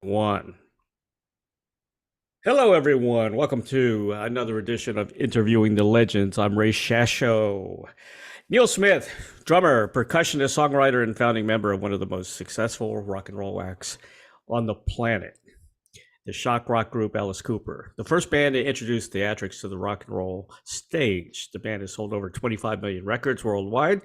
One. Hello, everyone. Welcome to another edition of Interviewing the Legends. I'm Ray Shasho. Neal Smith, drummer, percussionist, songwriter, and founding member of one of the most successful rock and roll acts on the planet, the shock rock group Alice Cooper, the first band to introduce theatrics to the rock and roll stage. The band has sold over 25 million records worldwide.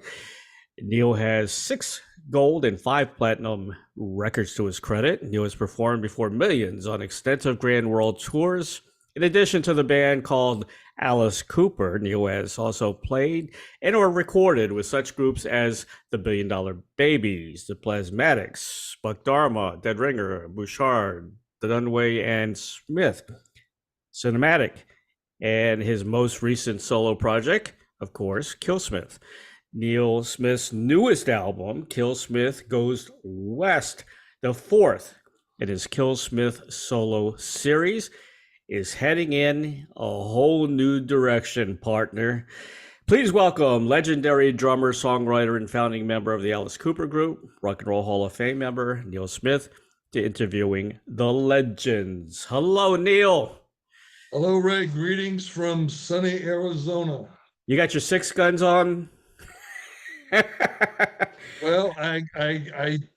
Neal has 6 gold and 5 platinum records to his credit. Neal has performed before millions on extensive grand world tours. In addition to the band called Alice Cooper, Neal has also played and or recorded with such groups as the Billion Dollar Babies, the Plasmatics, Dharma, Deadringer, Bouchard, the Dunaway Smith, Cinematik, and his most recent solo project, of course, KillSmith. Neal Smith's newest album, KillSmith Goes West, the fourth in his KillSmith solo series, is heading in a whole new direction, partner. Please welcome legendary drummer, songwriter, and founding member of the Alice Cooper Group, Rock and Roll Hall of Fame member, Neal Smith, to Interviewing the Legends. Hello, Neal. Hello, Ray. Greetings from sunny Arizona. You got your 6 guns on? Well, I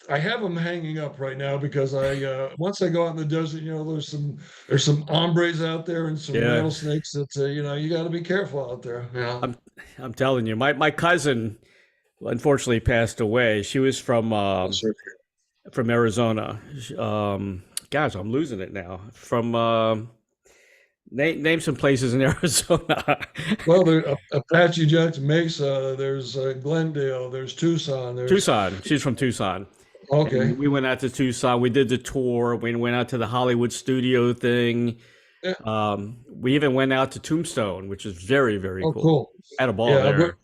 have them hanging up right now because I once I go out in the desert, there's some hombres out there and some rattlesnakes that you got to be careful out there. Yeah, I'm telling you, my cousin unfortunately passed away. She was from Arizona. Gosh, I'm losing it now. From name some places in Arizona. Well, there's Apache Jackson Mesa. There's Glendale. There's Tucson. Tucson. She's from Tucson. Okay. And we went out to Tucson. We did the tour. We went out to the Hollywood studio thing. Yeah. We even went out to Tombstone, which is very, very cool. Cool. Had a ball there.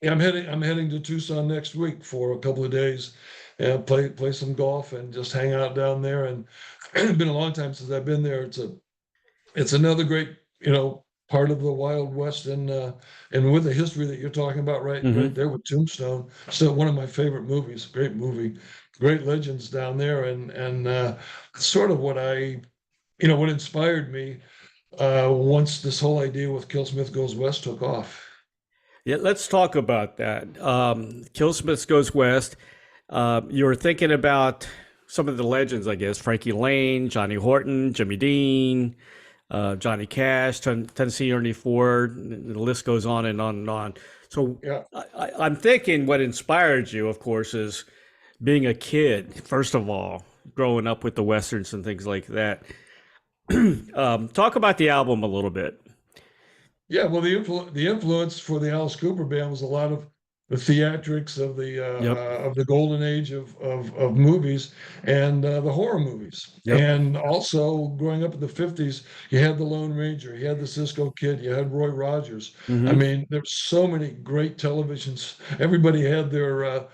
I'm heading to Tucson next week for a couple of days and play some golf and just hang out down there. And it's been a long time since I've been there. It's another great, part of the Wild West, and with the history that you're talking about right there with Tombstone. Still one of my favorite movies. Great movie, great legends down there, and sort of what what inspired me once this whole idea with KillSmith Goes West took off. Yeah, let's talk about that. KillSmith Goes West. You were thinking about some of the legends, I guess: Frankie Lane, Johnny Horton, Jimmy Dean. Johnny Cash, Tennessee Ernie Ford, the list goes on and on and on. So yeah. I'm thinking what inspired you, of course, is being a kid, first of all, growing up with the Westerns and things like that. Talk about the album a little bit. Yeah, well, the influence for the Alice Cooper band was a lot of the theatrics of the golden age of movies and the horror movies. Yep. And also growing up in the 50s, you had the Lone Ranger, you had the Cisco Kid, you had Roy Rogers. Mm-hmm. I mean, there's so many great televisions. Everybody had their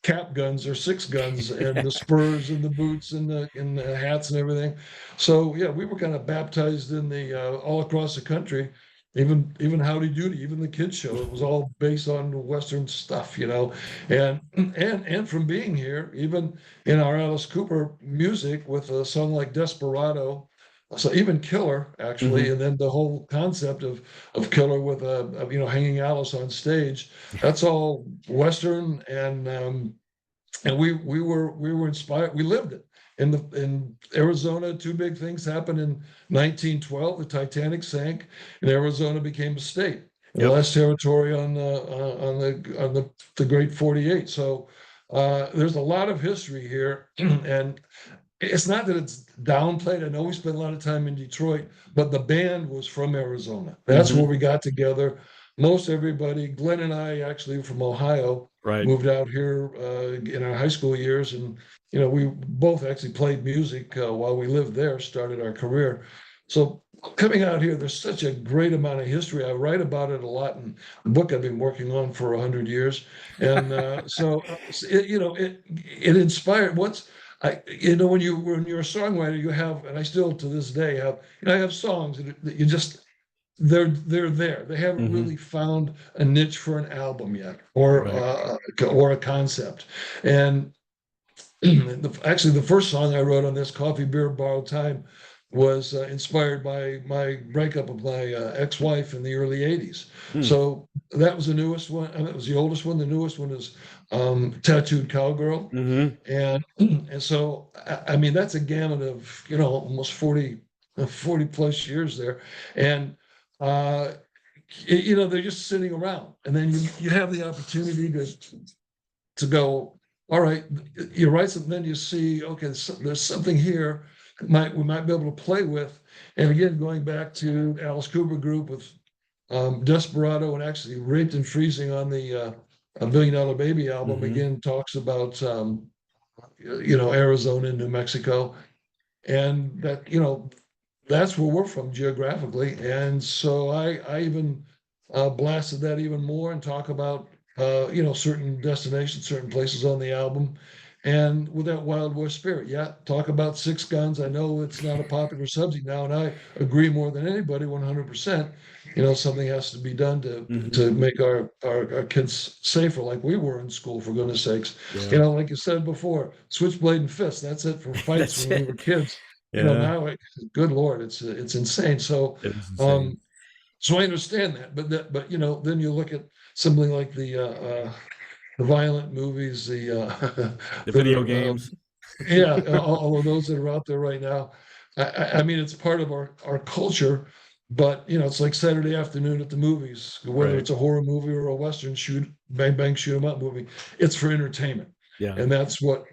cap guns, their 6 guns, and the spurs and the boots and the hats and everything. So yeah, we were kind of baptized in the all across the country. Even Howdy Doody, even the kids show, it was all based on Western stuff, and from being here, even in our Alice Cooper music with a song like Desperado, so even Killer actually, and then the whole concept of Killer with hanging Alice on stage, that's all Western, and we were inspired. We lived it. In Arizona, 2 big things happened in 1912. The Titanic sank, and Arizona became a state, the last territory on the Great 48. So there's a lot of history here, and it's not that it's downplayed. I know we spent a lot of time in Detroit, but the band was from Arizona. That's where we got together. Most everybody, Glenn and I actually from Ohio, moved out here in our high school years, and we both actually played music while we lived there, started our career. So coming out here, there's such a great amount of history. I write about it a lot in the book I've been working on for 100 years, and it inspired. Once when you're a songwriter, you have, and I still to this day have, I have songs that you just. They're there. They haven't really found a niche for an album yet, or a concept. And Actually, the first song I wrote on this, Coffee, Beer, Borrowed Time, was inspired by my breakup of my ex-wife in the early 80s. Hmm. So that was the newest one, and it was the oldest one. The newest one is Tattooed Cowgirl. Mm-hmm. And so, I mean, that's a gamut of, almost 40 plus years there. And, they're just sitting around. And then you have the opportunity to go, all right, you write something, then you see, okay, there's something here we might be able to play with. And again, going back to Alice Cooper group with Desperado, and actually Raped and Freezing on the A Billion Dollar Baby album, again, talks about, Arizona and New Mexico. And that, that's where we're from geographically. And so I even blasted that even more and talk about, certain destinations, certain places on the album. And with that Wild West spirit, yeah, talk about six guns. I know it's not a popular subject now, and I agree more than anybody, 100%. Something has to be done to make our kids safer, like we were in school, for goodness sakes. Yeah. Like you said before, switchblade and fist. That's it for fights when we were kids. Yeah. Now, good Lord, it's insane. So, It's insane. so I understand that, but then you look at something like the violent movies, The video games. yeah, all of those that are out there right now. I mean, it's part of our culture, but it's like Saturday afternoon at the movies, whether Right. it's a horror movie or a Western bang bang shoot 'em up movie, it's for entertainment. Yeah. And that's what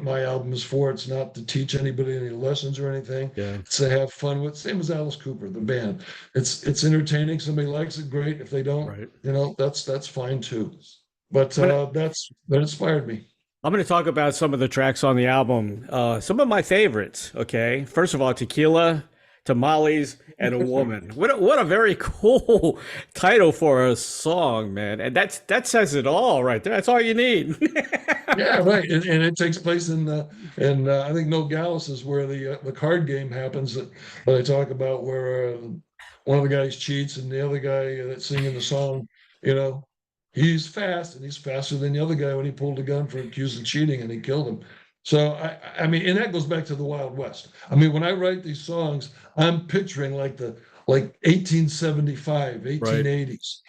my album is for. It's not to teach anybody any lessons or anything. Yeah. It's to have fun with. Same as Alice Cooper, the band. It's entertaining. Somebody likes it, great. If they don't, Right. that's fine too. But that inspired me. I'm going to talk about some of the tracks on the album. Some of my favorites. Okay, first of all, Tequila, Tamales, and a Woman. What a very cool title for a song, man. And that says it all right there. That's all you need. Yeah, right. And it takes place in I think Nogales is where the card game happens that I talk about, where one of the guys cheats and the other guy that's singing the song, you know, he's fast and he's faster than the other guy when he pulled a gun for accused of cheating and he killed him. So I mean, and that goes back to the Wild West. I mean, when I write these songs, I'm picturing like 1875, 1880s,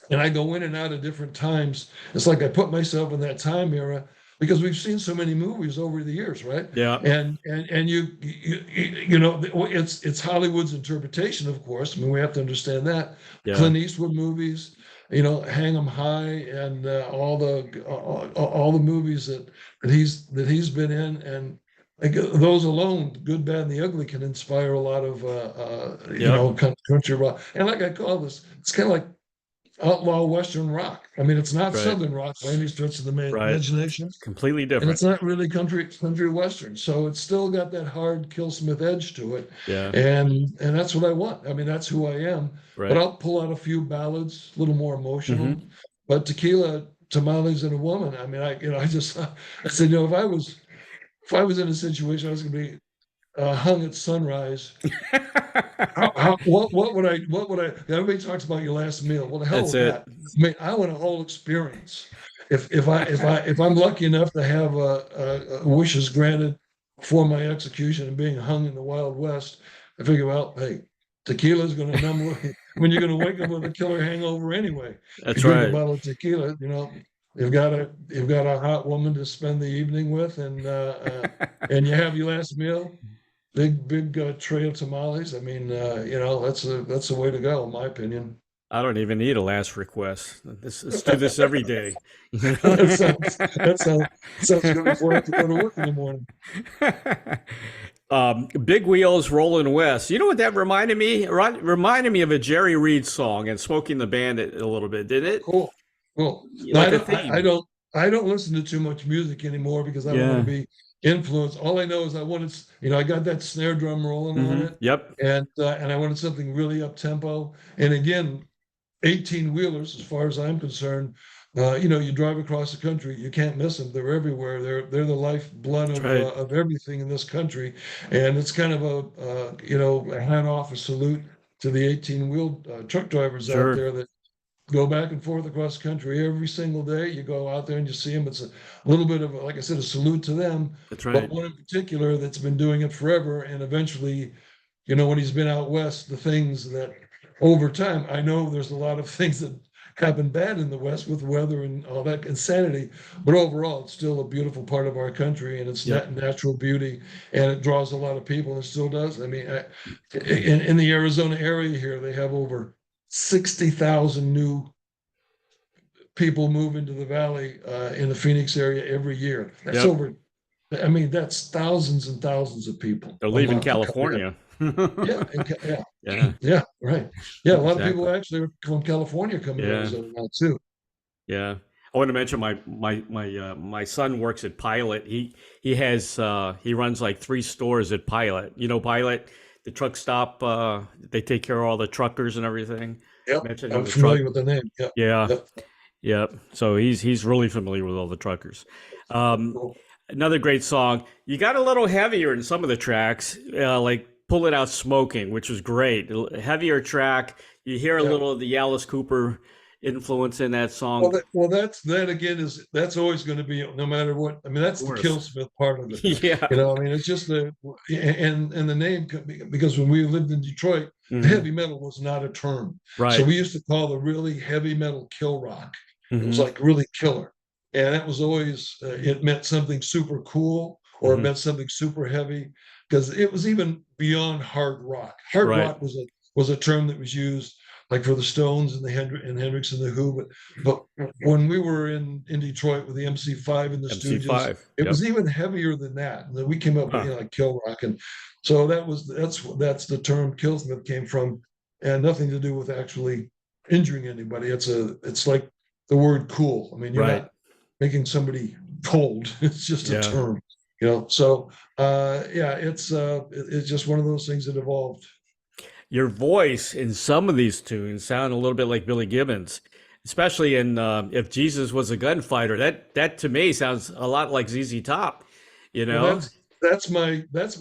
and I go in and out of different times. It's like I put myself in that time era because we've seen so many movies over the years, right? Yeah. And it's Hollywood's interpretation, of course. I mean, we have to understand that. Yeah. Clint Eastwood movies, Hang 'em High, and all the movies that he's been in, and like those alone, Good, Bad, and the Ugly, can inspire a lot of country rock. And like I call this, it's kind of like outlaw Western rock. I mean, it's not Right. Southern rock by any stretch of the imagination. Completely And different. it's not really country Western. So it's still got that hard KillSmith edge to it. Yeah. And that's what I want. I mean, that's who I am. Right. But I'll pull out a few ballads, a little more emotional. But Tequila, Tamales, and a Woman, I mean, I said, if I was in a situation I was gonna be hung at sunrise, what would I? Everybody talks about your last meal. Well, the hell That's with it. that. I mean, I want a whole experience. If I'm lucky enough to have wishes granted for my execution and being hung in the Wild West, I figure, well, hey, tequila's going to numb when you're going to wake up with a killer hangover anyway. That's if you right. drink a bottle of tequila, you've got a hot woman to spend the evening with, and you have your last meal. Big tray of tamales. I mean, that's the way to go, in my opinion. I don't even need a last request. Let's do this every day. that sounds good before I have to go to work in the morning. Big Wheels Rolling West. You know what that reminded me? Reminded me of a Jerry Reed song and Smoking the Bandit a little bit, didn't it? Cool. Like I don't listen to too much music anymore because I don't want to be influenced. All I know is I wanted, I got that snare drum rolling on it. Yep. And I wanted something really up tempo. And again, 18 wheelers, as far as I'm concerned, you drive across the country, you can't miss them. They're everywhere. They're the lifeblood of everything in this country. And it's kind of a hand off, a salute to the 18-wheel truck drivers out there that go back and forth across the country every single day. You go out there and you see them. It's a little bit of, like I said, a salute to them. That's But right. one in particular that's been doing it forever, and eventually, when he's been out west, the things that over time, I know there's a lot of things that happen bad in the West with weather and all that insanity, but overall, it's still a beautiful part of our country, and it's Yep. natural beauty, and it draws a lot of people, and it still does. I mean, in the Arizona area here, they have over 60,000 new people move into the valley in the Phoenix area every year. That's Yep. over. I mean, that's thousands and thousands of people They're a leaving month that come in. California. Yeah, yeah, Yeah. yeah, right. Yeah, a lot of people Exactly. actually from California come to Yeah. Arizona now too. Yeah. I want to mention my son works at Pilot. He has he runs like 3 stores at Pilot. You know Pilot, the truck stop. They take care of all the truckers and everything. Yep, Mentioning I'm the truck. familiar with the name. Yep, Yeah. yep. Yeah. So he's really familiar with all the truckers. Um, Cool. Another great song. You got a little heavier in some of the tracks, like "Pull It Out Smoking," which was great. Heavier track. You hear a Yeah. little of the Alice Cooper influence in that Well, song. that again that's always going to be no matter what. I mean, Of that's the course. KillSmith part of it. Yeah. I mean, it's just and the name because when we lived in Detroit, Hmm. heavy metal was not a term, so Right. we used to call the really heavy metal kill rock. It was Hmm. like really killer, and that was always it meant something super cool or it Hmm. meant something super heavy because it was even beyond hard rock. Hard Right. rock was a term that was used like for the Stones and Hendrix and the Who, but when we were in Detroit with the MC5 and the Stooges, MC5. it Yep. was even heavier than that. And then we came up with Huh. like Kill Rock, and so that's the term Killsmith came from, and nothing to do with actually injuring anybody. It's like the word cool. I mean, you're Right. not making somebody cold. It's just a Yeah. term, So yeah, it's just one of those things that evolved. Your voice in some of these tunes sound a little bit like Billy Gibbons, especially in "If Jesus Was a Gunfighter." That to me sounds a lot like ZZ Top. You Well, know, that's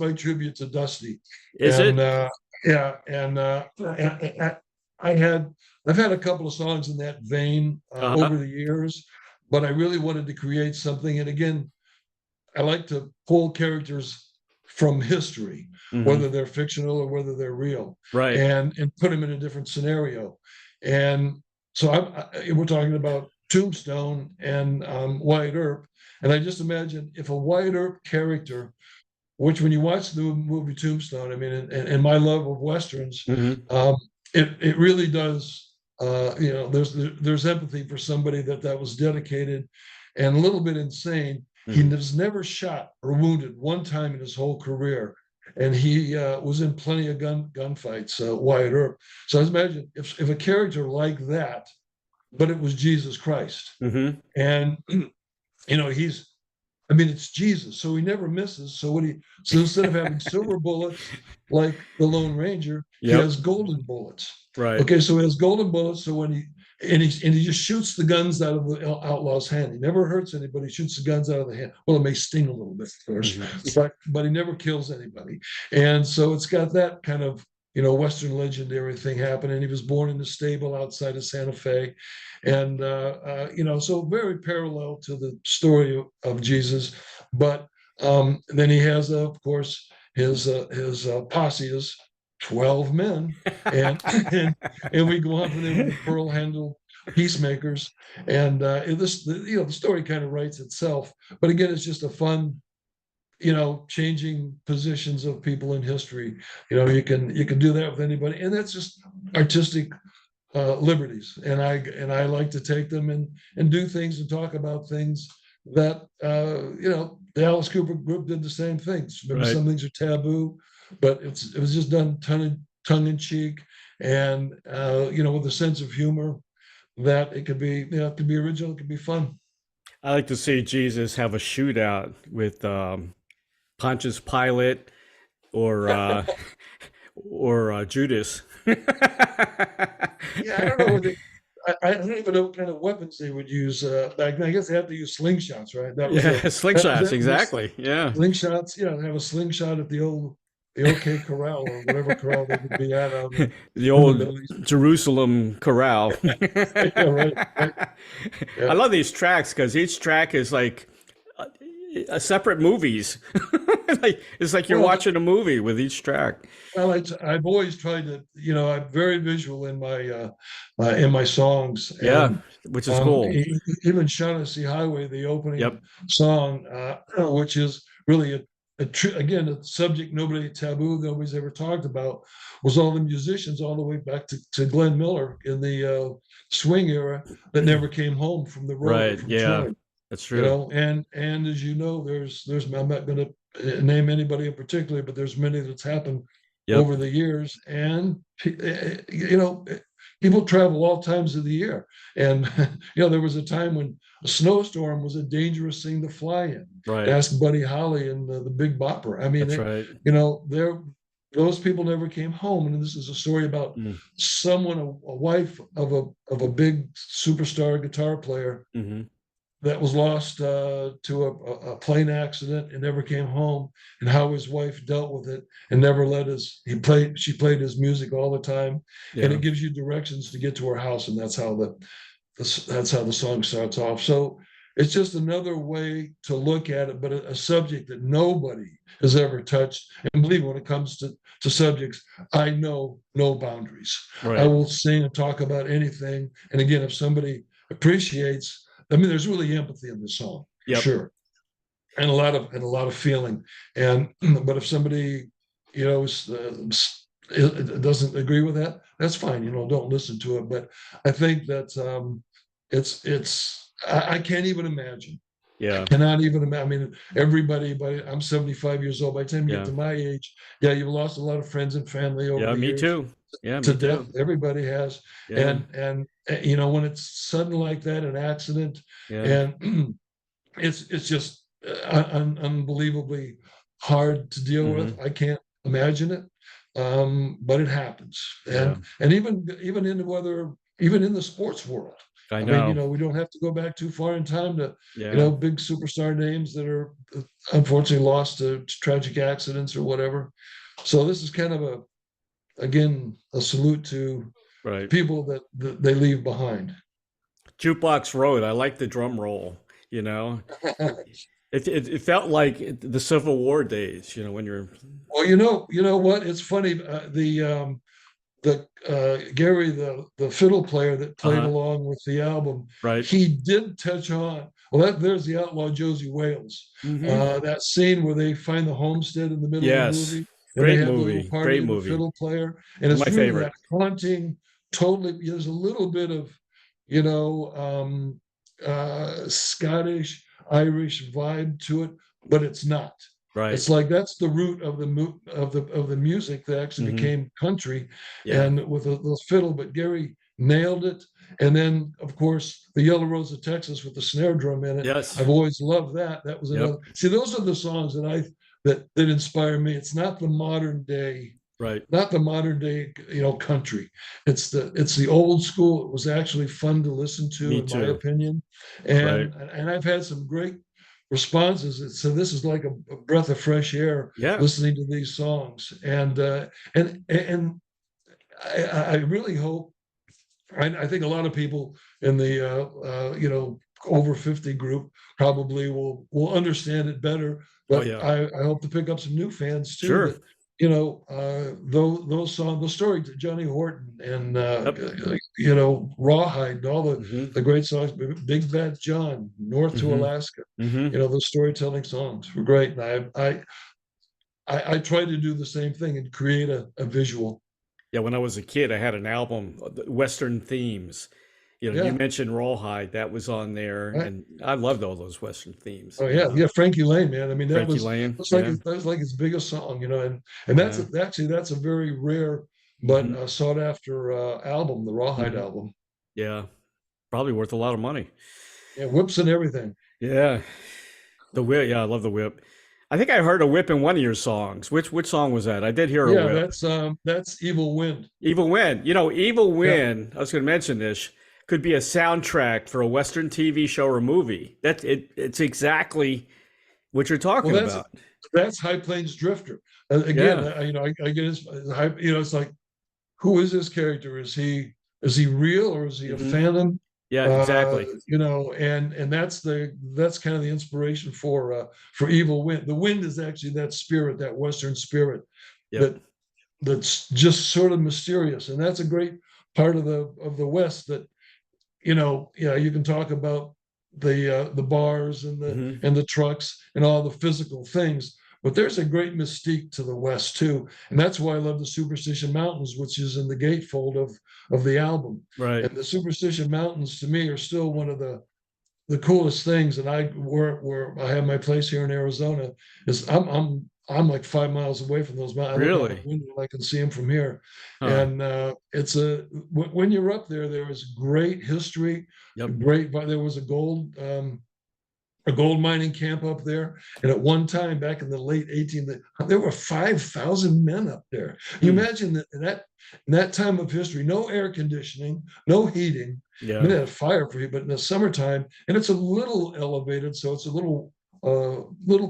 my tribute to Dusty, is and it? yeah, and I've had a couple of songs in that vein Uh-huh. over the years, but I really wanted to create something. And again, I like to pull characters from history, Hmm. whether they're fictional or whether they're real, Right. and put them in a different scenario. And so we're talking about Tombstone and Wyatt Earp, and I just imagine if a Wyatt Earp character, which when you watch the movie Tombstone, I mean, and my love of westerns, Hmm. um, it really does. There's empathy for somebody that was dedicated and a little bit insane. He Hmm. was never shot or wounded one time in his whole career, and he was in plenty of gunfights. Wyatt Earp. So I imagine if a character like that, but it was Jesus Christ, Hmm. and he's I mean, it's Jesus, so he never misses. So instead of having silver bullets like the Lone Ranger, he Yep. has golden bullets. Right. Okay, so he has golden bullets. So he just shoots the guns out of the outlaw's hand. He never hurts anybody. He shoots the guns out of the hand. Well, it may sting a little bit, of course, Hmm. but he never kills anybody. And so it's got that kind of Western legendary thing happening. He was born in a stable outside of Santa Fe, and so very parallel to the story of Jesus. But then he has, of course, his posse is 12 men, and and we go on from there with the pearl handle peacemakers, and the story kind of writes itself. But again, it's just a fun changing positions of people in history. You can do that with anybody, and that's just artistic liberties, and I like to take them and do things and talk about things that the Alice Cooper group did the same things. Maybe Right. some things are taboo, but it was just done tongue in cheek, and with a sense of humor that it could be original, it could be fun. I like to see Jesus have a shootout with Pontius Pilate or Judas. Yeah, I don't know. I don't even know what kind of weapons they would use back then. I guess they have to use slingshots, right? Yeah, That was slingshots, that was exactly. Yeah. slingshots. They have a slingshot at the old the OK Corral or whatever corral they could be at out The in the old Middle East. Jerusalem Corral. Yeah, right, right. I Yeah. love these tracks because each track is like a separate movies. Like it's like you're Well, watching a movie with each track. well, I've always tried to, I'm very visual in my songs, Yeah, and which is cool. even Shaughnessy Highway, the opening Yep. song, which is really again a subject taboo nobody's ever talked about, was all the musicians all the way back to Glenn Miller in the swing era that never came home from the road or Right. from Yeah, touring. that's true. And as you know, there's I'm not going to name anybody in particular, but there's many that's happened Yep. over the years, and people travel all times of the year, and there was a time when a snowstorm was a dangerous thing to fly in. Right. Ask Buddy Holly and the Big Bopper. I mean, That's right. there those people never came home, and this is a story about Mm. someone, a wife of a big superstar guitar player Hmm. that was lost to a plane accident and never came home, and how his wife dealt with it and never let she played his music all the time, and Yeah. it gives you directions to get to her house, and that's how the song starts off. So it's just another way to look at it, but a subject that nobody has ever touched. And believe me, when it comes to subjects, I know no boundaries. I Right. will sing and talk about anything. And again, if somebody appreciates, I mean, there's really empathy in the song, for Yep. sure, and a lot of feeling. And but if somebody, doesn't agree with that, that's fine. Don't listen to it. But I think that I can't even imagine. I Yeah. cannot even imagine. I mean, everybody. But I'm 75 years old. By the time you get Yeah. to my age, yeah, you've lost a lot of friends and family over Yeah. the Me years too. Yeah. to Me death. too. Everybody has, Yeah. and when it's sudden like that, an accident, Yeah. and it's just unbelievably hard to deal with. Hmm. I can't imagine it, but it happens, Yeah. and even in even in the sports world. I I mean, know. we don't have to go back too far in time to, Yeah. big superstar names that are unfortunately lost to tragic accidents or whatever. So this is kind of again, a salute to the Right. people that they leave behind. Jukebox Road. I like the drum roll. You know, it felt like the Civil War days. When you're Well, you know what? It's funny. The Gary, the fiddle player that played uh-huh. along with the album, Right. he did touch on. Well, there's the outlaw Josie Wales. Hmm. That scene where they find the homestead in the middle of the Yes. movie, and they Great have the little movie. party Great and the movie. fiddle player, and One of it's my really favorite. that haunting. Totally, there's a little bit of, you know, um, Scottish, Irish vibe to it, but it's not. Right. It's like that's the root of the music that actually Hmm. became country, Yeah. and with the fiddle. But Gary nailed it. And then, of course, the Yellow Rose of Texas with the snare drum in it. Yes. I've always loved that. That was Yep. another. See, those are the songs that inspire me. It's not the modern day, Right. country. It's the old school. It was actually fun to listen to, Me in my too. opinion, Right. and I've had some great responses. So this is like a breath of fresh air Yeah. listening to these songs, and I really hope. I think a lot of people in the over 50 group probably will understand it better. Oh But yeah. I hope to pick up some new fans too. Sure. That those songs, the story to Johnny Horton and Yep. Rawhide and all Hmm. the great songs, Big Bad John, North to Hmm. Alaska. Hmm. Those storytelling songs were great, and I try to do the same thing and create a visual. Yeah. When I was a kid, I had an album, Western themes. You Yeah. mentioned Rawhide, that was on there, Right. and I loved all those Western themes. Oh yeah, yeah, Frankie Lane, man. I mean, Frankie Lane. Yeah. that was like his biggest song, and Yeah. that's a very rare but Hmm. sought after album, the Rawhide Hmm. album. Yeah. Probably worth a lot of money. Yeah, whips and everything. Yeah. The whip. Yeah, I love the whip. I think I heard a whip in one of your songs. Which song was that? I did hear a Yeah, whip. that's Evil Wind. Evil Wind. Evil Yeah, Wind, I was going to mention this, could be a soundtrack for a Western TV show or movie. It's exactly what you're Well, talking about. that's High Plains Drifter. Again, Yeah. I get his, it's like, who is this character? Is he real or is he a Hmm. phantom? Yeah, exactly. And that's kind of the inspiration for Evil Wind. The wind is actually that spirit, that Western spirit Yep. that that's just sort of mysterious, and that's a great part of the West. That you can talk about the bars and Hmm. the trucks and all the physical things, but there's a great mystique to the West too, and that's why I love the Superstition Mountains, which is in the gatefold of the album. Right. And the Superstition Mountains to me are still one of the coolest things. And where I have my place here in Arizona is I'm like 5 miles away from those mountains. I look out the Really? window and I can see them from here. Huh. And when you're up there, there is great history. Yep. There was a gold mining camp up there. And at one time, back in the late 18th, there were 5,000 men up there. You imagine that in that time of history, no air conditioning, no heating. I mean, Yeah. they had fire for you, but in the summertime, and it's a little elevated, so it's a little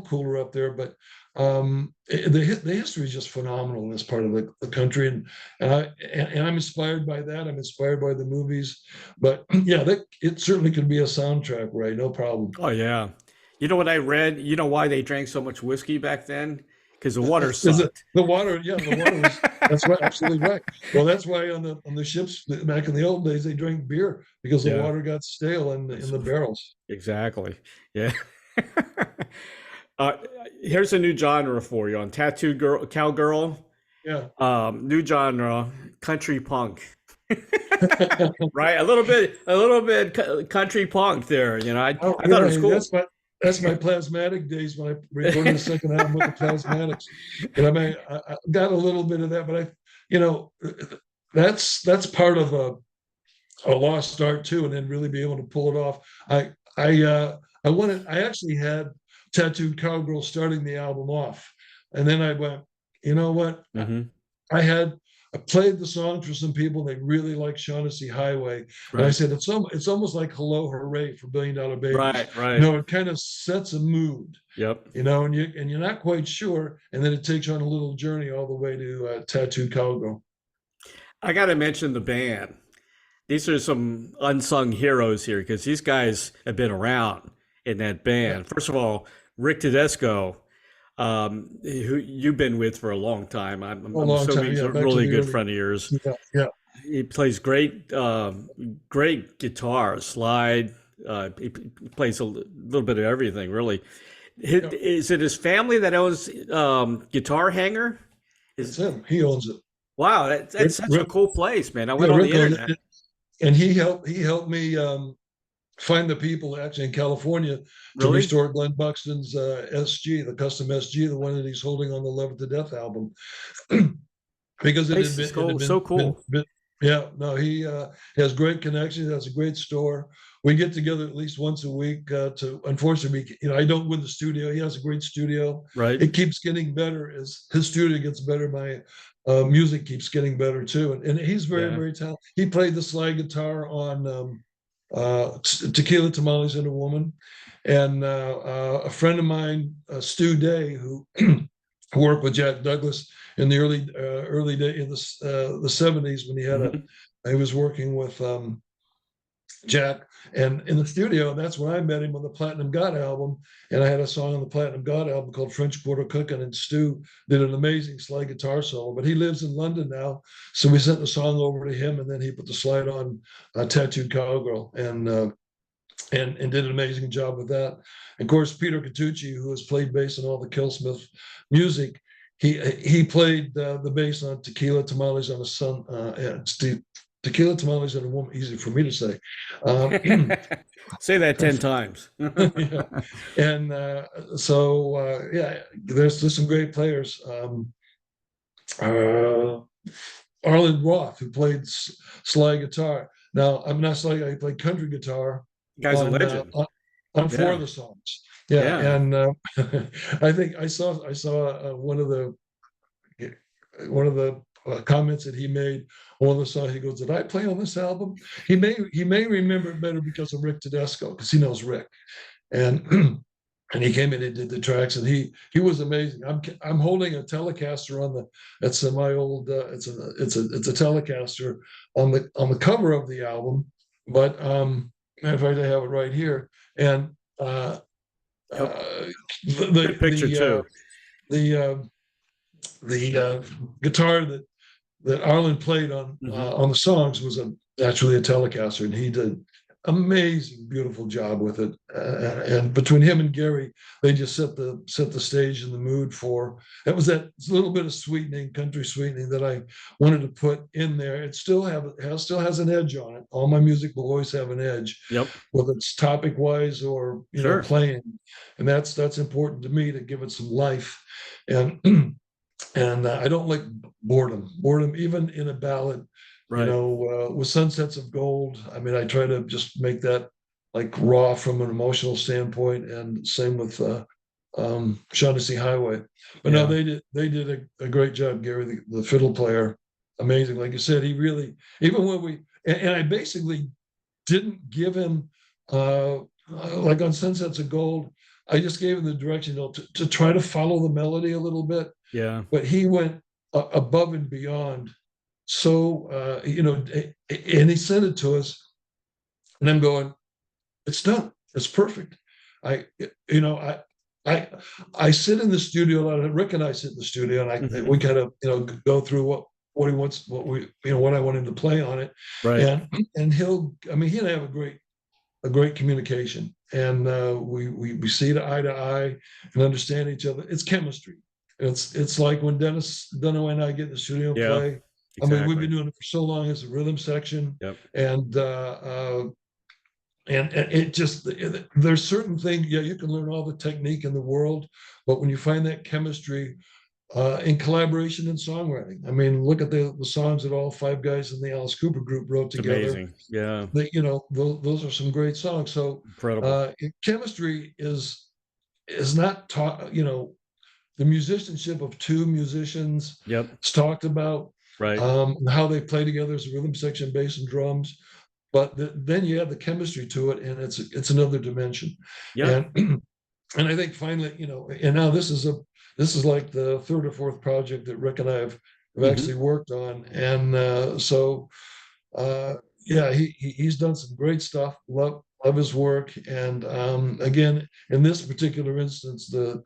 cooler up there. But the history is just phenomenal in this part of the country, and I'm inspired by that. I'm inspired by the movies, but yeah, it certainly could be a soundtrack, right? No problem. Oh yeah. You know what I read? You know why they drank so much whiskey back then? Because the water Is it sucked. the water? Yeah, the water was. That's right, absolutely right. Well, that's why on the ships back in the old days they drank beer because the Yeah. water got stale in the barrels. Exactly. Yeah. uh, Here's a new genre for you on Tattooed Girl, Cowgirl. Yeah. New genre, country punk. Right, a little bit country punk there. Oh I thought it was yeah, cool. that's my Plasmatic days when I recorded the second album with the Plasmatics. And I mean, I got a little bit of that, but you know, that's part of a lost art too, and then really be able to pull it off. I actually had Tattooed Cowgirl starting the album off, and then I went, you know what? Hmm. I had I played the song for some people. They really like Shaughnessy Highway, and I Right, said it's almost like Hello Hooray for Billion Dollar Babies. right, right. It kind of sets a mood, Yep. and you're not quite sure, and then it takes you on a little journey all the way to Tattooed Cowgirl. I got to mention the band. These are some unsung heroes here because these guys have been around in that Yeah, band. First of all, Rick Tedesco, who you've been with for a long time. a I'm long assuming time. he's Yeah, a back to really the good early. friend of yours. Yeah, yeah. He plays great guitar, slide. He plays a little bit of everything, really. Yeah. Is it his family that owns Guitar Hanger? It's Is him. He owns it. Wow, Rick, that's such a Rick, cool place, man. I yeah, went on the Rick owns internet. it, and he helped me find the people actually in California to Really? restore Glenn Buxton's SG, the custom SG, the one that he's holding on the Love It to Death album, because Place is cool, so cool. yeah, no, he has great connections, has a great store. We get together at least once a week to unfortunately, I don't win the studio. He has a great studio. Right? It keeps getting better as his studio gets better. My music keeps getting better too, and he's very, Yeah. very talented. He played the slide guitar on Tequila, Tamales, and a Woman. And a friend of mine, Stu Day, who worked with Jack Douglas in the early day in the 70s when Hmm. he was working with Jack and in the studio. And that's when I met him on the Platinum God album. And I had a song on the Platinum God album called French Quarter Cooking. And Stu did an amazing slide guitar solo. But he lives in London now. So we sent the song over to him and then he put the slide on Tattooed Cowgirl and did an amazing job with that. And of course, Peter Catucci, who has played bass on all the KillSmith music, he played the bass on Tequila Tamales on a Sun. Tequila Tamales and a Woman, easy for me to say. Say that 10 times. Yeah. And yeah, there's some great players. Uh, Arlen Roth, who played slide guitar. Now, I'm not slide, I played country guitar Guy's a on legend. four of Yeah. the songs. Yeah, Yeah. and I think I saw one of the comments that he made on one of the songs. He goes, "Did I play on this album?" He may remember it better because of Rick Tedesco because he knows Rick, and and he came in and did the tracks, and he was amazing. I'm holding a Telecaster on the it's my old it's a Telecaster on the cover of the album, but matter of fact, I have it right here, and Good picture too. The guitar that Arlen played on the songs was actually a Telecaster, and he did amazing, beautiful job with it. And between him and Gary, they just set the stage and the mood for it. Was that little bit of sweetening, country sweetening that I wanted to put in there. It still has an edge on it. All my music will always have an edge, whether it's topic wise or know playing, and that's important to me to give it some life. And and I don't like boredom even in a ballad. Right. With Sunsets of Gold, I mean, I try to just make that like raw from an emotional standpoint, and same with Shaughnessy Highway. But no, they did a great job. Gary, the fiddle player, amazing. Like you said, he really, even when and I basically didn't give him like on Sunsets of Gold, I just gave him the direction to try to follow the melody a little bit. Yeah. But he went above and beyond. So, and he sent it to us, and I'm going, it's done. It's perfect. I sit in the studio a lot. Rick and I sit in the studio, and we kind of, go through what he wants, what I want him to play on it. Right. And he and I have a great communication, and we see eye to eye and understand each other. It's chemistry. It's like when Dennis Dunaway and I get in the studio and play. Exactly. I mean, we've been doing it for so long as a rhythm section, and it just, there's certain things. Yeah, you can learn all the technique in the world, but when you find that chemistry in collaboration and songwriting, I mean, look at the songs that all five guys in the Alice Cooper group wrote together. Amazing, yeah. Those are some great songs. So incredible. Chemistry is not taught. The musicianship of two musicians. It's talked about. Right. How they play together as a rhythm section, bass and drums, but then you add the chemistry to it, and it's another dimension. Yeah. And I think finally, and now this is like the third or fourth project that Rick and I have actually worked on, and so he's done some great stuff. Love his work, and again, in this particular instance, the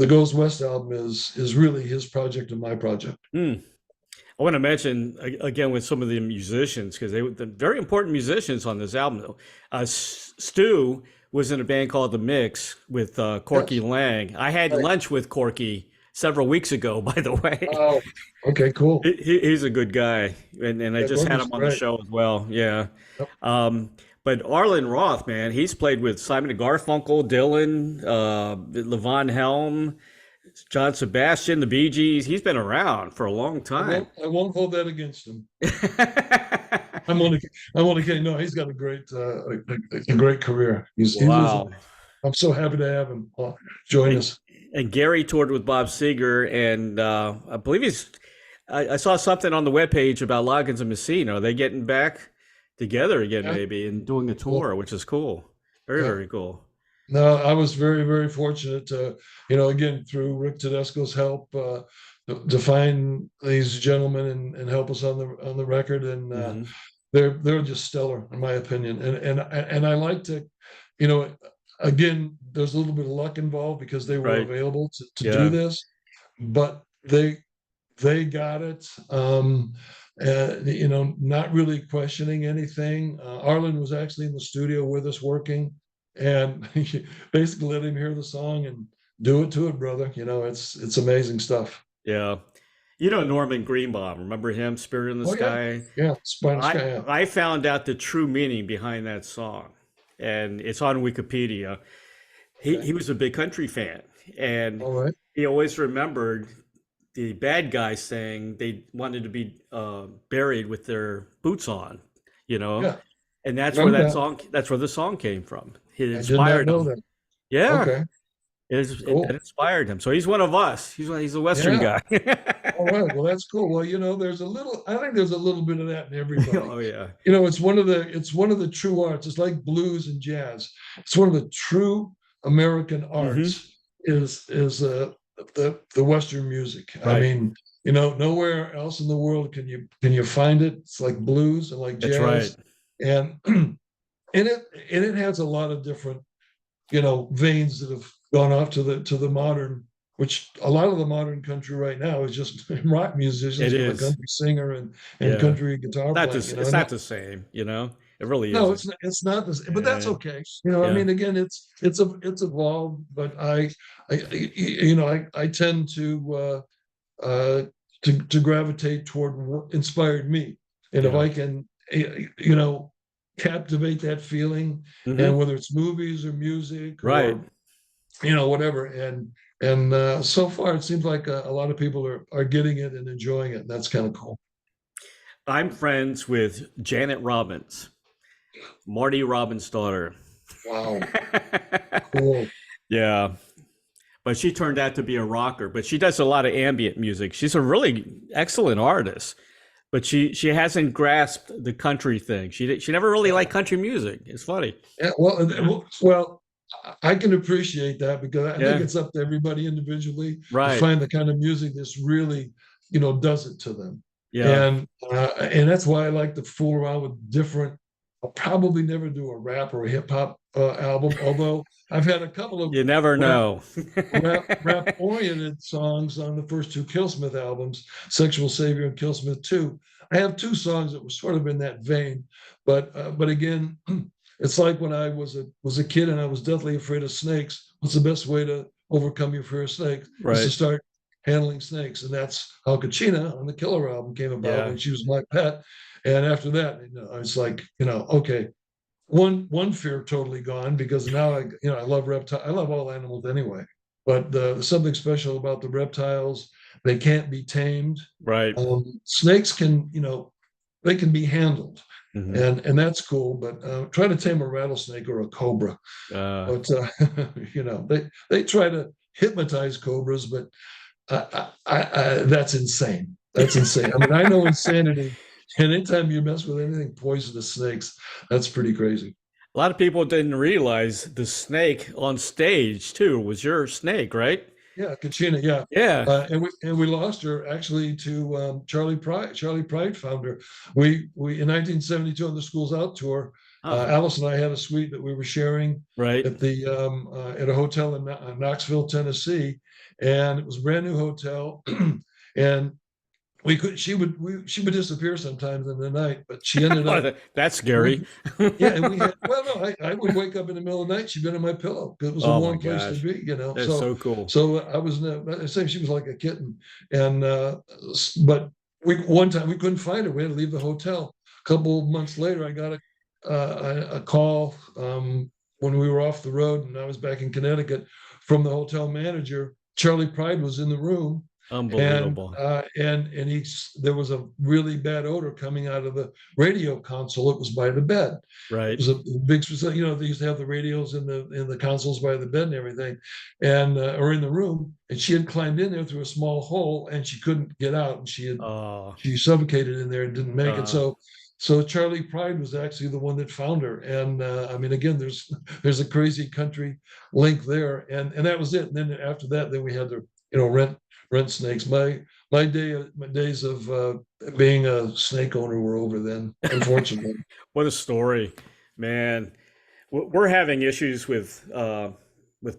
Goes West album is really his project and my project. I want to mention again with some of the musicians, because they're very important musicians on this album. Though Stu was in a band called The Mix with Corky Lang. I had lunch with Corky several weeks ago, by the way. Oh, okay, cool. He's a good guy, and I just had him on the show as well. Yeah. Yep. But Arlen Roth, man, he's played with Simon and Garfunkel, Dylan, Levon Helm, John Sebastian, the Bee Gees. He's been around for a long time. I won't hold that against him. No, he's got a great career. Wow. I'm so happy to have him join us. And Gary toured with Bob Seger, and I believe I saw something on the webpage about Loggins and Messina. Are they getting back together again, maybe, and doing a tour, which is cool. Very, very cool. No, I was very, very fortunate to, again, through Rick Tedesco's help, to find these gentlemen and help us on the record, and they're just stellar in my opinion. And I like to, again, there's a little bit of luck involved because they were available to do this, but they got it. Not really questioning anything. Arlen was actually in the studio with us working. And basically let him hear the song and do it to it, brother. It's amazing stuff. Yeah. Norman Greenbaum, remember him, Spirit in the Sky? Yeah, Spirit in the Sky. Yeah. I found out the true meaning behind that song, and it's on Wikipedia. He was a big country fan, and he always remembered the bad guys saying they wanted to be buried with their boots on, Yeah. And that's where the song came from. It inspired him. That. Yeah. Okay. It inspired him. So he's one of us. He's a Western guy. All right. Well, that's cool. Well, I think there's a little bit of that in everybody. Oh yeah. It's one of the true arts. It's like blues and jazz. It's one of the true American Hmm. arts is the Western music. I Right. mean, nowhere else in the world can you find it. It's like blues and like That's right. jazz, and and it has a lot of different veins that have gone off to the modern, which a lot of the modern country right now is just rock musicians It with a is. country singer and Yeah. country guitar Not playing. just, it's not the same, It really No, isn't. it's not this, but that's Yeah. okay. I Yeah. mean, again, it's evolved, but I tend uh, to gravitate toward what inspired me, and if Yeah. I can, you know, captivate that feeling, and Hmm. whether it's movies or music Right. or whatever, and so far it seems like a lot of people are getting it and enjoying it. And that's kind of cool. I'm friends with Janet Robbins, Marty Robbins' daughter. Wow, cool. Yeah. But she turned out to be a rocker, but she does a lot of ambient music. She's a really excellent artist, but she hasn't grasped the country thing. She never really liked country music. It's funny. Yeah, well, I can appreciate that because I think Yeah. it's up to everybody individually to Right. find the kind of music that's really, does it to them. Yeah. And that's why I like to fool around with different. I'll probably never do a rap or a hip hop album, although I've had a couple of You never rap know. rap oriented songs on the first two KillSmith albums, Sexual Savior and KillSmith 2. I have two songs that were sort of in that vein, but again, it's like when I was a kid and I was deathly afraid of snakes. What's the best way to overcome your fear of snakes? Is to Right. start handling snakes, and that's how Kachina on the Killer album came about Yeah. when she was my pet. And after that, I was like, okay, one fear totally gone because now I love reptile. I love all animals anyway, but something special about the reptiles. They can't be tamed. Right. Snakes can, they can be handled, Hmm. and that's cool. But try to tame a rattlesnake or a cobra. Uh, But they try to hypnotize cobras, but that's insane. That's insane. I mean, I know insanity. And anytime you mess with anything poisonous, snakes, that's pretty crazy. a lot of people didn't realize the snake on stage too was your snake, right? Yeah, Katrina. Yeah, Yeah. and we lost her actually to Charlie Pride. Charlie Pride found her. We in 1972 on the Schools Out tour. Oh, Alice and I had a suite that we were sharing right. at a hotel in Knoxville, Tennessee, and it was a brand new hotel. And we could she would disappear sometimes in the night, but she ended up. That's scary. Yeah, and we had, well, no, I would wake up in the middle of the night. She'd been in my pillow. It was a Oh my warm place to gosh. be, That's So, so cool. I was, I say she was like a kitten, and but one time we couldn't find her. We had to leave the hotel. A couple of months later, I got a call when we were off the road, and I was back in Connecticut from the hotel manager. Charlie Pride was in the room, and Unbelievable. there was a really bad odor coming out of the radio console. It was by the bed. It Right. was a big facility. They used to have the radios in the consoles by the bed and everything, and or in the room. And she had climbed in there through a small hole, and she couldn't get out. And Oh, she suffocated in there and didn't make it. uh, So Charlie Pride was actually the one that found her. And I mean, again, there's a crazy country link there, and that was it. And then after that, then we had to rent snakes. My days of being a snake owner were over then, unfortunately. what a story, man. We're having issues with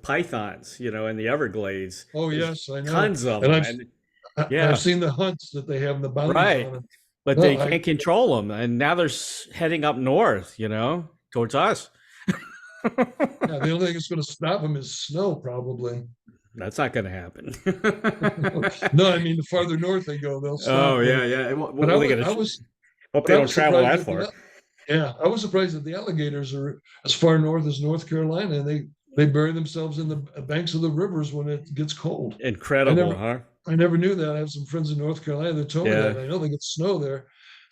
pythons, in the Everglades. Oh There's yes, I know. tons of And them, and I've yeah, seen the hunts that they have and the bounties right. on them. But No, they can't control them, and now they're heading up north, towards us. yeah, the only thing that's going to stop them is snow, probably. That's not going to happen. No, I mean the farther north they go, they'll stop. Oh yeah, yeah. What But are they going I to? was Hope but they I don't was travel surprised that that far. yeah, I was surprised that the alligators are as far north as North Carolina, and they bury themselves in the banks of the rivers when it gets cold. I Incredible, never huh? I never knew that. I have some friends in North Carolina that told me that. Yeah. And I know they get snow there.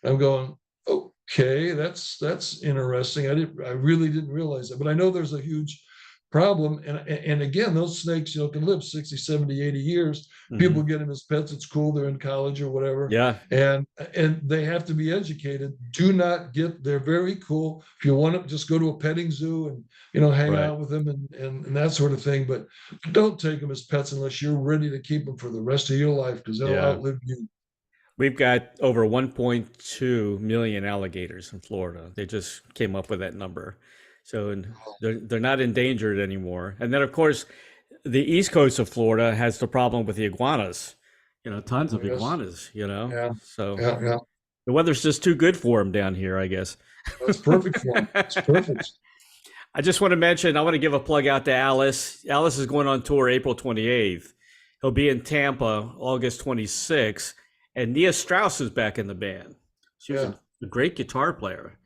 I'm going, okay, that's interesting. I really didn't realize that. But I know there's a huge problem. And again, those snakes, can live 60, 70, 80 years. Mhm. People get them as pets. It's cool. They're in college or whatever. Yeah. And they have to be educated. Do not they're very cool. If you want to just go to a petting zoo and, hang Right. out with them and that sort of thing, but don't take them as pets unless you're ready to keep them for the rest of your life, because they'll Yeah. outlive you. We've got over 1.2 million alligators in Florida. They just came up with that number. So they're not endangered anymore. And then, of course, the east coast of Florida has the problem with the iguanas. Tons of Yes. iguanas, Yeah. So Yeah. the weather's just too good for them down here, I guess. That's perfect for them. It's perfect. I just want to mention, I want to give a plug out to Alice. Alice is going on tour April 28th. He'll be in Tampa August 26th. And Nia Strauss is back in the band. She's a great guitar player.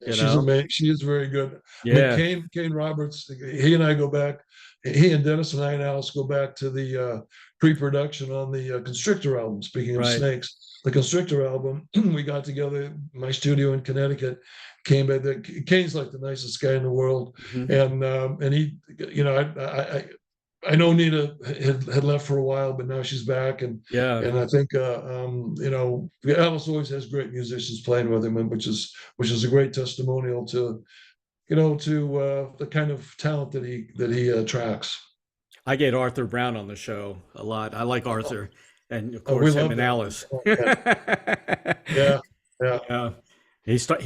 She's amazing. She is very good. Yeah. I mean, Kane Roberts, he and I go back. He and Dennis and I and Alice go back to the pre-production on the Constrictor album. Speaking of snakes, the Constrictor album, we got together in my studio in Connecticut. Came back. Kane's like the nicest guy in the world, and he, I know Nina had left for a while, but now she's back, and I think Alice always has great musicians playing with him, which is a great testimonial to the kind of talent that he attracts. I get Arthur Brown on the show a lot. I like Arthur, and of course him and Alice. Yeah.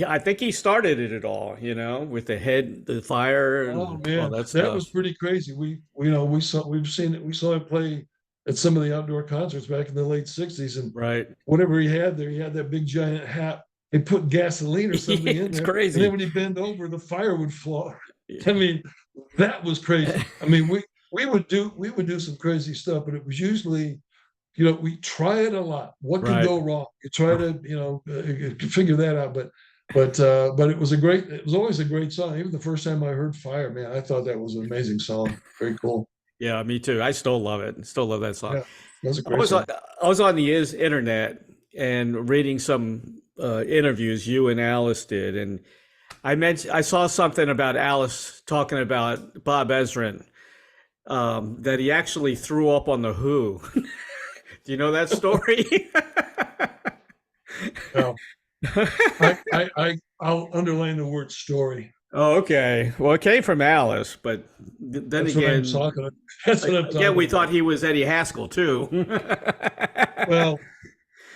I think he started it all, with the fire. Oh man, that was pretty crazy. We saw him play at some of the outdoor concerts back in the late '60s, and whatever he had there, he had that big giant hat. They put gasoline or something in there. Crazy. And then when he bent over, the fire would fly. I mean, that was crazy. I mean, we would do some crazy stuff, but it was usually, we try it a lot. What could go wrong? You try to, figure that out. But it was always a great song. Even the first time I heard Fire, man, I thought that was an amazing song. Very cool. Yeah, me too. I still love it. Still love that song. Yeah, that's a great song. I was on the internet and reading some interviews you and Alice did, and I saw something about Alice talking about Bob Ezrin, that he actually threw up on the Who. Do you know that story? No. I'll underline the word story. Oh, okay. Well, it came from Alice, but then That's again, what I'm talking we about. thought he was Eddie Haskell too. Well,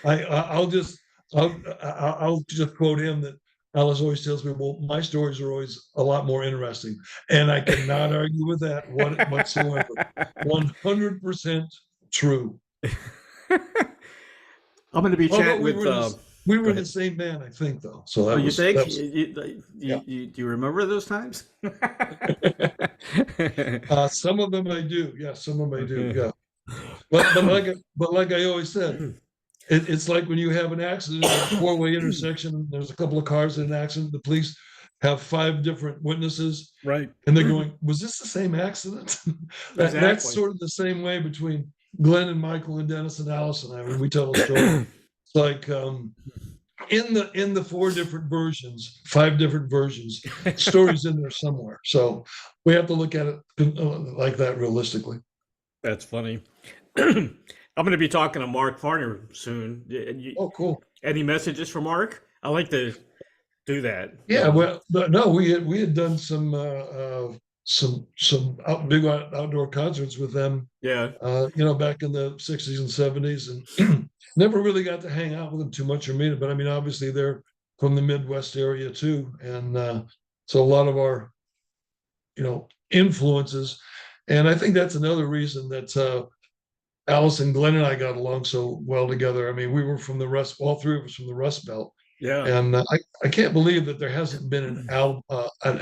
I'll just quote him that Alice always tells me, well, my stories are always a lot more interesting. And I cannot argue with that whatsoever. 100% true. I'm going to be chatting with... we were the same band, I think, though. So that you was, think? That was, do you remember those times? Some of them I do. Yeah, some of them I do. Yeah. But like I always said, it's like when you have an accident, a four-way intersection, there's a couple of cars in an accident, the police have 5 different witnesses. Right. And they're going, was this the same accident? That's sort of the same way between Glenn and Michael and Dennis and Alice and I when we tell a story. It's like in the 4 different versions, 5 different versions, stories in there somewhere. So we have to look at it like that realistically. That's funny. I'm going to be talking to Mark Farner soon. Oh, cool. Any messages for Mark? I like to do that. Yeah, well, no, we had done some big outdoor concerts with them. Yeah. Back in the 60s and 70s, and never really got to hang out with them too much or meet them. But I mean, obviously they're from the Midwest area too, and so a lot of our, influences. And I think that's another reason that Alice and Glenn and I got along so well together. I mean, we were from the Rust, all 3 of us from the Rust Belt. Yeah. And I can't believe that there hasn't been an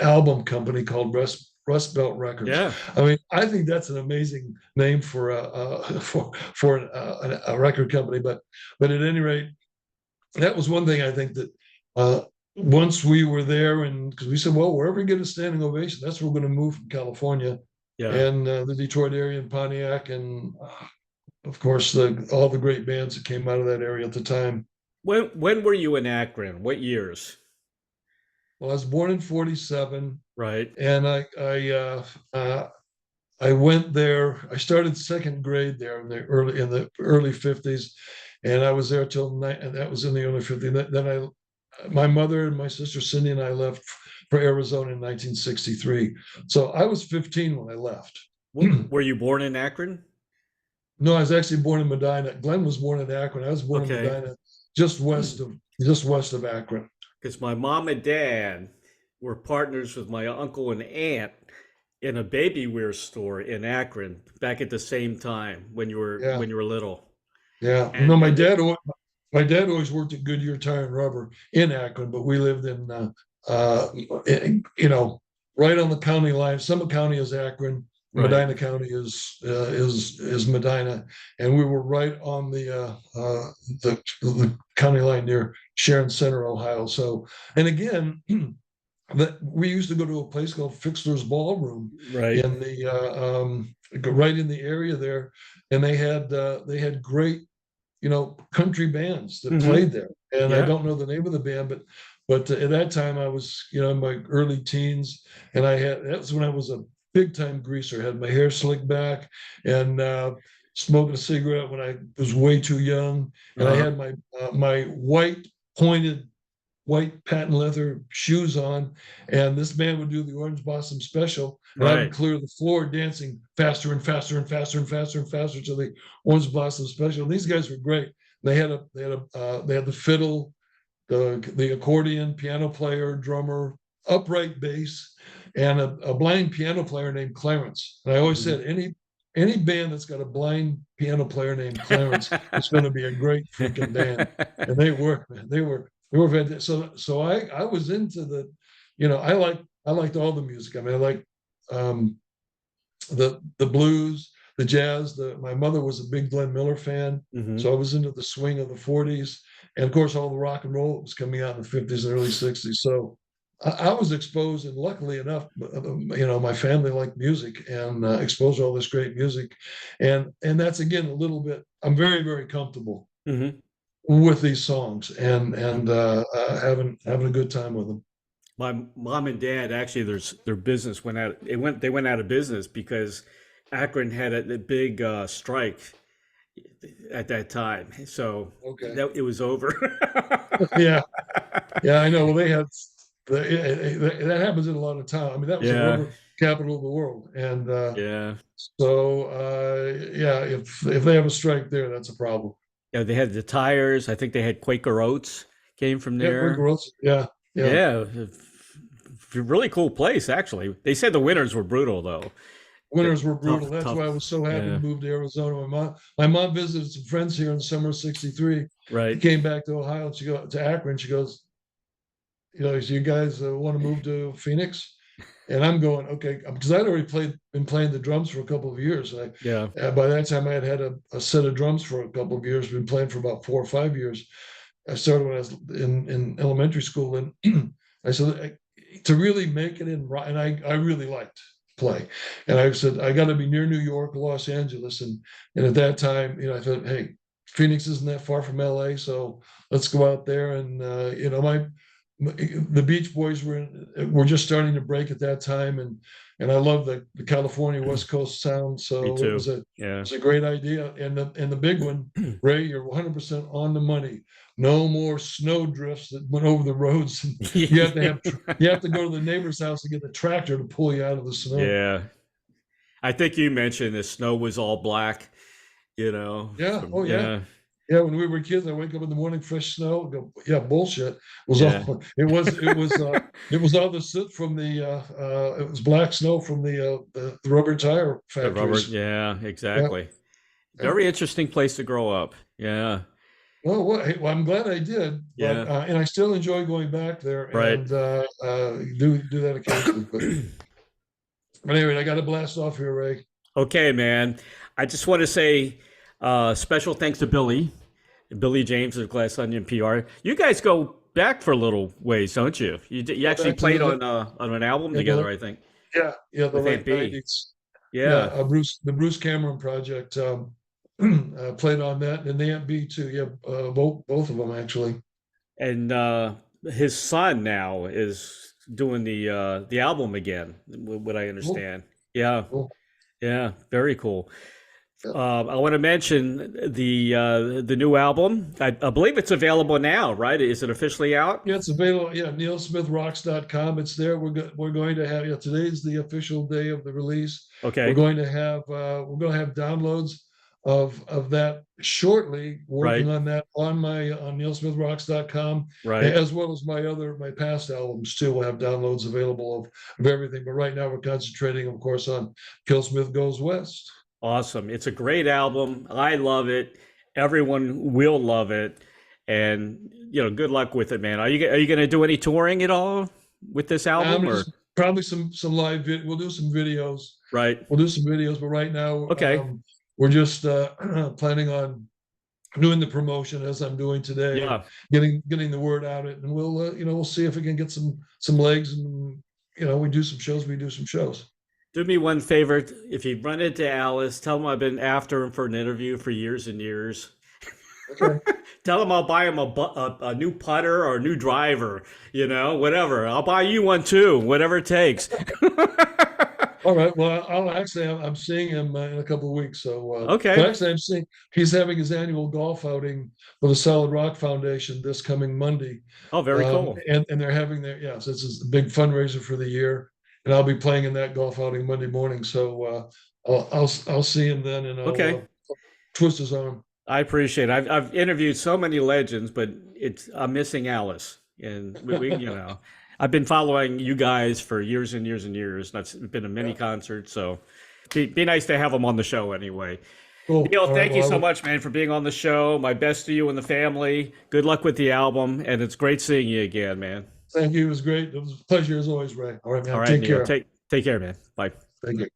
album company called Rust Belt Records. Yeah. I mean, I think that's an amazing name for a record company. But at any rate, that was one thing I think that once we were there, and because we said, well, wherever we get a standing ovation, that's where we're going to move from California. Yeah. And the Detroit area and Pontiac, and of course all the great bands that came out of that area at the time. When were you in Akron? What years? Well, I was born in 47. Right. And I went there. I started second grade there in the early 50s, and I was there and that was in the early 50s. Then my mother and my sister Cindy and I left for Arizona in 1963. So I was 15 when I left. Were you born in Akron? No, I was actually born in Medina. Glenn was born in Akron. I was born in Okay. Medina, just west of Akron. Because my mom and dad were partners with my uncle and aunt in a baby wear store in Akron back at the same time Yeah, when you were little. yeah. No, And my dad always worked at Goodyear Tire and Rubber in Akron, but we lived right on the county line. Summit County is Akron, right, Medina County is Medina, and we were right on the county line near Sharon Center, Ohio. So, and again, that we used to go to a place called Fixler's Ballroom right. in the right in the area there, and they had great country bands that Hmm. played there. And I Yeah. don't know the name of the band, but at that time I was in my early teens, and that's when I was a big time greaser. I had my hair slicked back and smoking a cigarette when I was way too young, and I Uh-huh. had my pointed white patent leather shoes on, and this band would do the Orange Blossom Special, and I would Right. clear the floor dancing faster and faster and faster and faster and faster to the Orange Blossom Special. And these guys were great. They had the fiddle, the accordion, piano player, drummer, upright bass, and a blind piano player named Clarence. And I always Mhm. said any band that's got a blind piano player named Clarence is going to be a great freaking band. And they were, man, they were fantastic. So I was into I liked all the music. I mean, I liked um, the blues, the jazz. My mother was a big Glenn Miller fan, Mhm. so I was into the swing of the 40s, and of course all the rock and roll that was coming out in the 50s and early 60s. So I was exposed, and luckily enough, my family liked music and exposed to all this great music, and that's again a little bit. I'm very very comfortable Mhm. with these songs and having a good time with them. My mom and dad actually their business they went out of business because Akron had a big strike at that time. So Okay. that it was over. Yeah. Yeah, I know. Well, that happens in a lot of towns. I mean, that was the Yeah. rubber capital of the world, and Yeah. yeah, if they have a strike there, that's a problem. Yeah, they had the tires. I think they had Quaker Oats came from Yeah, Quaker there. Oats. Yeah, yeah. Yeah, really cool place actually. They said the winters were brutal though. Winters were brutal. Tough, That's why I tough. was so happy to Yeah, move to Arizona. My mom visited some friends here in the summer of '63. She right. came back to Ohio. And she go to Akron. She goes, so you guys want to move to Phoenix? And I'm going, okay, because I'd already been playing the drums for a couple of years. Yeah, By that time, I had a set of drums for a couple of years, been playing for about 4 or 5 years. I started when I was in elementary school. And I said, to really make it in rock, and I really liked play. And I said, I got to be near New York, Los Angeles. And at that time, I thought, hey, Phoenix isn't that far from LA. So let's go out there. And, the Beach Boys were just starting to break at that time, and I love the California West Coast sound. me So it was too. a it Yeah. was a great idea. And the big one, Ray, you're 100% on the money. No more snow drifts that went over the roads, and you have to go to the neighbor's house to get the tractor to pull you out of the snow. Yeah. I think you mentioned the snow was all black, Yeah. from Oh yeah. yeah. Yeah, when we were kids, I wake up in the morning, fresh snow. Go, yeah, bullshit. It was Yeah. all it was all the soot from it was black snow from the rubber tire The rubber, factories. yeah, Yeah, exactly. yeah. Very interesting place to grow up. Yeah. Well, I'm glad I did, but Yeah. and I still enjoy going back there Right. and do that occasionally. But anyway, I got to blast off here, Ray. Okay, man. I just want to say special thanks to Billy James of Glass Onion PR. You guys go back for a little ways, don't you? You Go actually back to played on an album yeah, the together, late, I think, the with Aunt late B. '90s. Yeah, Yeah. the Bruce Cameron project played on that, and the Aunt B too. Yeah, both of them actually. And his son now is doing the album again. What I Cool, understand. Yeah, cool. yeah, very cool. Yeah. I want to mention the new album. I believe it's available now, right? Is it officially out? Yeah, it's available. Yeah, nealsmithrocks.com. It's there. We're going to have, yeah, today's the official day of the release. Okay, We're going to have downloads of that shortly, right, working on that on nealsmithrocks.com, right. as well as my past albums too. We'll have downloads available of everything. But right now we're concentrating, of course, on KillSmith Goes West. Awesome. It's a great album. I love it. Everyone will love it. And good luck with it, man. Are you going to do any touring at all with this album I'm or just probably some live we'll do some videos. right? We'll do some videos, but right now Okay. we're just planning on doing the promotion as I'm doing today, and Yeah. getting the word out. It, and we'll see if we can get some legs, and we do some shows. We do some shows. Do me one favor. If you run into Alice, tell him I've been after him for an interview for years and years. Okay. Tell him I'll buy him a new putter or a new driver, whatever. I'll buy you one too, whatever it takes. All right. Well, I'm seeing him in a couple of weeks. So, but Okay. actually, he's having his annual golf outing for the Solid Rock Foundation this coming Monday. Oh, very cool. And they're having so this is a big fundraiser for the year, and I'll be playing in that golf outing Monday morning. So, I'll see him then, and I'll Okay. twist his arm. I appreciate it. I've interviewed so many legends, but I'm missing Alice, and I've been following you guys for years and years and years, and I've been to many Yeah. concerts. So be nice to have him on the show anyway. Cool. Neil, All right, thank you well, so much, man, for being on the show. My best to you and the family. Good luck with the album, and it's great seeing you again, man. Thank you. It was great. It was a pleasure as always, Ray. All right, All man. right, Take Neil, care. take care, man. Bye. Thank you.